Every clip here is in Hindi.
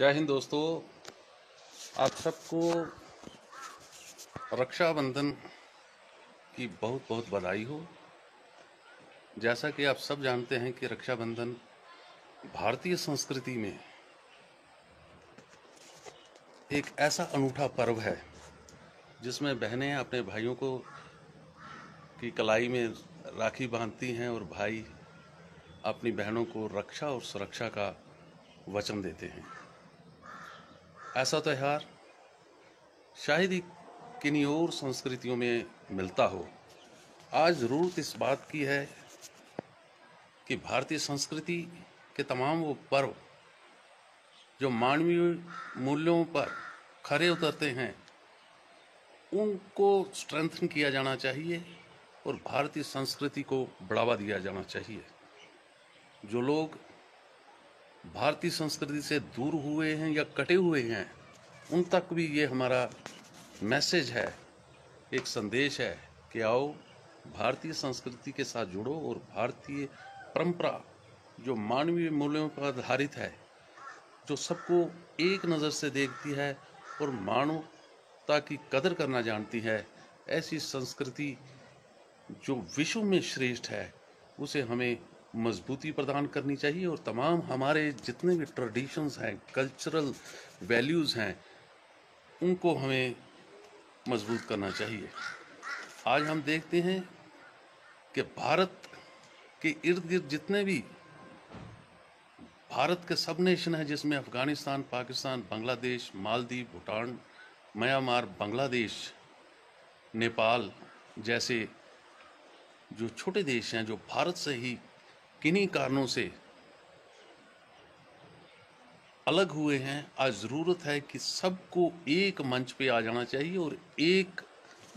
जय हिंद दोस्तों। आप सबको रक्षाबंधन की बहुत बहुत बधाई हो। जैसा कि आप सब जानते हैं कि रक्षाबंधन भारतीय संस्कृति में एक ऐसा अनूठा पर्व है जिसमें बहनें अपने भाइयों को की कलाई में राखी बांधती हैं और भाई अपनी बहनों को रक्षा और सुरक्षा का वचन देते हैं। ऐसा त्यौहार शायद ही किन्हीं और संस्कृतियों में मिलता हो। आज ज़रूरत इस बात की है कि भारतीय संस्कृति के तमाम वो पर्व जो मानवीय मूल्यों पर खरे उतरते हैं उनको स्ट्रेंथन किया जाना चाहिए और भारतीय संस्कृति को बढ़ावा दिया जाना चाहिए। जो लोग भारतीय संस्कृति से दूर हुए हैं या कटे हुए हैं उन तक भी ये हमारा मैसेज है, एक संदेश है कि आओ भारतीय संस्कृति के साथ जुड़ो और भारतीय परंपरा जो मानवीय मूल्यों पर आधारित है, जो सबको एक नज़र से देखती है और मानवता की कदर करना जानती है, ऐसी संस्कृति जो विश्व में श्रेष्ठ है उसे हमें मजबूती प्रदान करनी चाहिए और तमाम हमारे जितने भी ट्रेडिशंस हैं, कल्चरल वैल्यूज़ हैं, उनको हमें मजबूत करना चाहिए। आज हम देखते हैं कि भारत के इर्द गिर्द जितने भी भारत के सब नेशन हैं, जिसमें अफगानिस्तान, पाकिस्तान, बांग्लादेश, मालदीव, भूटान, म्यांमार, बांग्लादेश, नेपाल जैसे जो छोटे देश हैं जो भारत से ही किन्हीं कारणों से अलग हुए हैं, आज ज़रूरत है कि सबको एक मंच पे आ जाना चाहिए और एक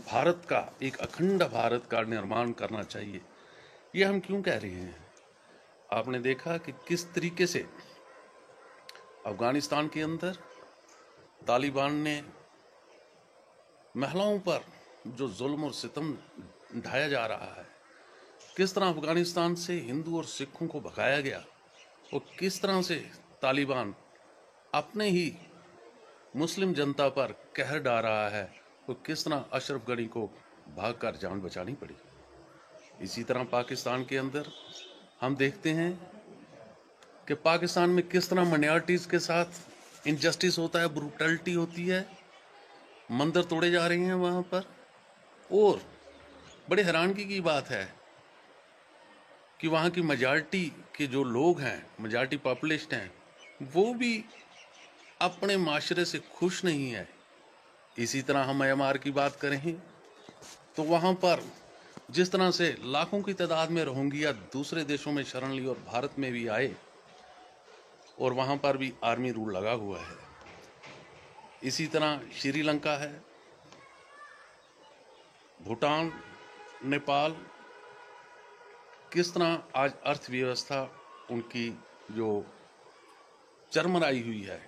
भारत का, एक अखंड भारत का निर्माण करना चाहिए। ये हम क्यों कह रहे हैं? आपने देखा कि किस तरीके से अफगानिस्तान के अंदर तालिबान ने महिलाओं पर जो जुल्म और सितम ढाया जा रहा है, किस तरह अफगानिस्तान से हिंदू और सिखों को भगाया गया और किस तरह से तालिबान अपने ही मुस्लिम जनता पर कहर डाल रहा है और किस तरह अशरफ गनी को भागकर जान बचानी पड़ी। इसी तरह पाकिस्तान के अंदर हम देखते हैं कि पाकिस्तान में किस तरह माइनॉरिटीज़ के साथ इनजस्टिस होता है, ब्रूटलिटी होती है, मंदिर तोड़े जा रहे हैं वहाँ पर। और बड़े हैरानगी की बात है कि वहाँ की मेजॉरिटी के जो लोग हैं, मेजॉरिटी पॉपुलेशन हैं, वो भी अपने माशरे से खुश नहीं है। इसी तरह हम म्यांमार की बात करें तो वहाँ पर जिस तरह से लाखों की तादाद में रोहिंग्या दूसरे देशों में शरण ली और भारत में भी आए और वहाँ पर भी आर्मी रूल लगा हुआ है। इसी तरह श्रीलंका है, भूटान, नेपाल, किस तरह आज अर्थव्यवस्था उनकी जो चरमराई हुई है।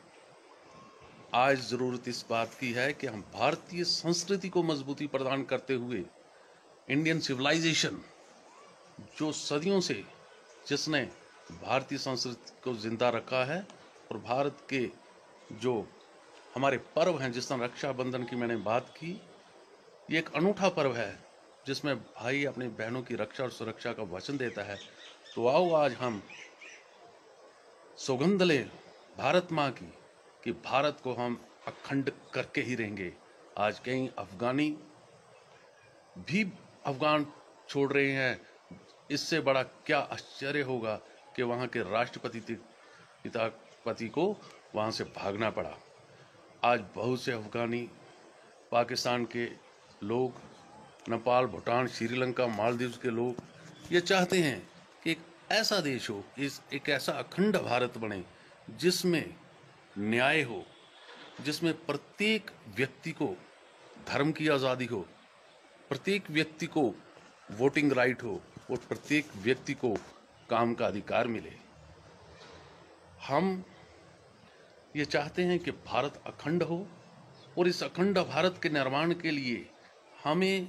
आज ज़रूरत इस बात की है कि हम भारतीय संस्कृति को मजबूती प्रदान करते हुए इंडियन सिविलाइजेशन जो सदियों से जिसने भारतीय संस्कृति को जिंदा रखा है और भारत के जो हमारे पर्व हैं, जिस तरह रक्षाबंधन की मैंने बात की, ये एक अनूठा पर्व है जिसमें भाई अपनी बहनों की रक्षा और सुरक्षा का वचन देता है। तो आओ आज हम सौगंध लें भारत माँ की कि भारत को हम अखंड करके ही रहेंगे। आज कई अफगानी भी अफगान छोड़ रहे हैं। इससे बड़ा क्या आश्चर्य होगा कि वहाँ के राष्ट्रपति को वहाँ से भागना पड़ा। आज बहुत से अफगानी, पाकिस्तान के लोग, नेपाल, भूटान, श्रीलंका, मालदीव के लोग ये चाहते हैं कि एक ऐसा देश हो, एक ऐसा अखंड भारत बने जिसमें न्याय हो, जिसमें प्रत्येक व्यक्ति को धर्म की आज़ादी हो, प्रत्येक व्यक्ति को वोटिंग राइट हो और प्रत्येक व्यक्ति को काम का अधिकार मिले। हम ये चाहते हैं कि भारत अखंड हो और इस अखंड भारत के निर्माण के लिए हमें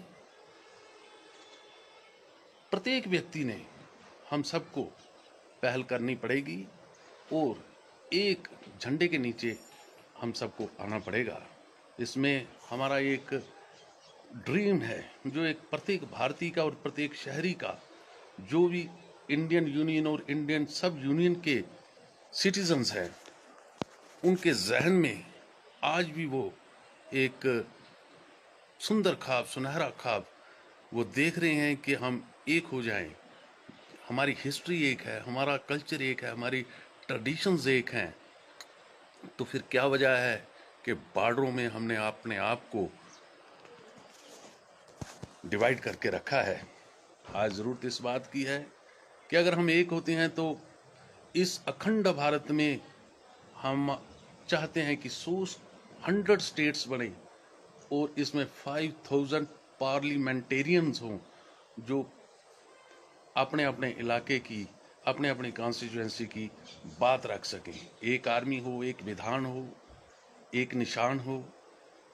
प्रत्येक व्यक्ति ने, हम सबको पहल करनी पड़ेगी और एक झंडे के नीचे हम सबको आना पड़ेगा। इसमें हमारा एक ड्रीम है, जो एक प्रत्येक भारतीय का और प्रत्येक शहरी का, जो भी इंडियन यूनियन और इंडियन सब यूनियन के सिटीजन्स हैं, उनके जहन में आज भी वो एक सुंदर ख्वाब, सुनहरा ख्वाब वो देख रहे हैं कि हम एक हो जाएं। हमारी हिस्ट्री एक है, हमारा कल्चर एक है, हमारी ट्रेडिशंस एक हैं। तो फिर क्या वजह है कि बॉर्डरों में हमने अपने आप को डिवाइड करके रखा है। आज ज़रूरत इस बात की है कि अगर हम एक होते हैं तो इस अखंड भारत में हम चाहते हैं कि 100 स्टेट्स बने और इसमें 5000 पार्लियामेंटेरियंस हों, जो अपने अपने इलाके की, अपने अपने कॉन्स्टिट्यूएंसी की बात रख सकें। एक आर्मी हो, एक विधान हो, एक निशान हो,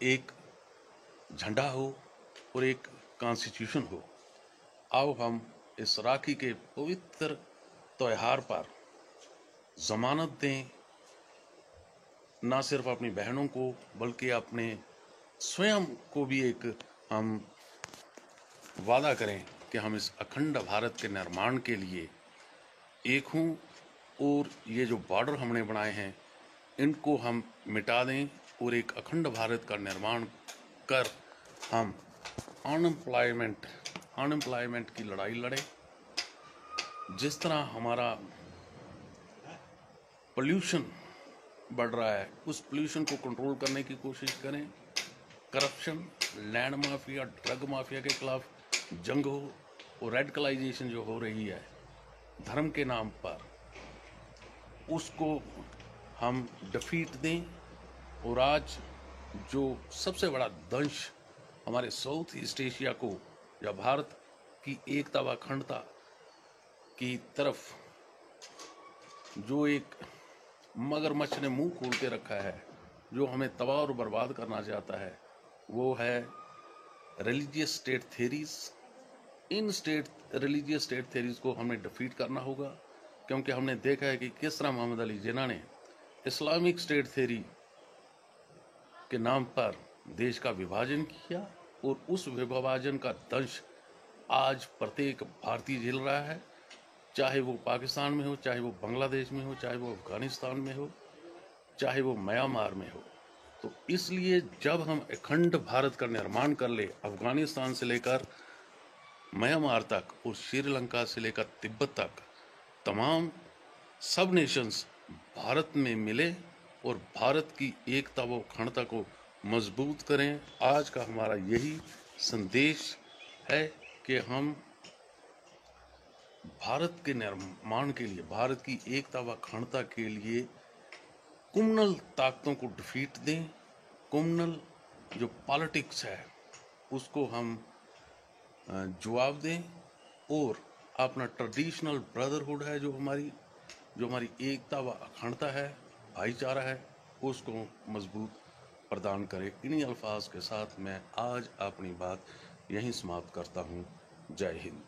एक झंडा हो और एक कॉन्स्टिट्यूशन हो। आओ हम इस राखी के पवित्र त्योहार पर जमानत दें, ना सिर्फ अपनी बहनों को बल्कि अपने स्वयं को भी एक हम वादा करें कि हम इस अखंड भारत के निर्माण के लिए एक हों और ये जो बॉर्डर हमने बनाए हैं इनको हम मिटा दें और एक अखंड भारत का निर्माण कर हम अनएम्प्लॉयमेंट की लड़ाई लड़ें। जिस तरह हमारा पोल्यूशन बढ़ रहा है, उस पोल्यूशन को कंट्रोल करने की कोशिश करें। Corruption, land mafia, drug mafia के खिलाफ जंग हो और रेडिकलाइजेशन जो हो रही है धर्म के नाम पर, उसको हम डिफीट दें। और आज जो सबसे बड़ा दंश हमारे साउथ ईस्ट एशिया को या भारत की एकता व अखंडता की तरफ जो एक मगरमच्छ ने मुंह खोल के रखा है, जो हमें तबाह और बर्बाद करना चाहता है, वो है रिलीजियस स्टेट थेरीज। इन रिलीजियस स्टेट थेरीज को हमें डिफीट करना होगा, क्योंकि हमने देखा है कि किस तरह मोहम्मद अली जिन्ना ने इस्लामिक स्टेट थेरी के नाम पर देश का विभाजन किया और उस विभाजन का दंश आज प्रत्येक भारतीय झेल रहा है, चाहे वो पाकिस्तान में हो, चाहे वो बांग्लादेश में हो, चाहे वो अफगानिस्तान में हो, चाहे वो म्यांमार में हो। तो इसलिए जब हम अखंड भारत का निर्माण कर ले, अफगानिस्तान से लेकर म्यांमार तक और श्रीलंका से लेकर तिब्बत तक तमाम सब नेशंस भारत में मिले और भारत की एकता व अखंडता को मजबूत करें। आज का हमारा यही संदेश है कि हम भारत के निर्माण के लिए, भारत की एकता व अखंडता के लिए कम्युनल ताकतों को डिफीट दें। कम्युनल जो पॉलिटिक्स है उसको हम जवाब दें और अपना ट्रेडिशनल ब्रदरहुड है, जो हमारी एकता व अखंडता है, भाईचारा है, उसको मजबूत प्रदान करें। इन्हीं अल्फाज के साथ मैं आज अपनी बात यहीं समाप्त करता हूँ। जय हिंद।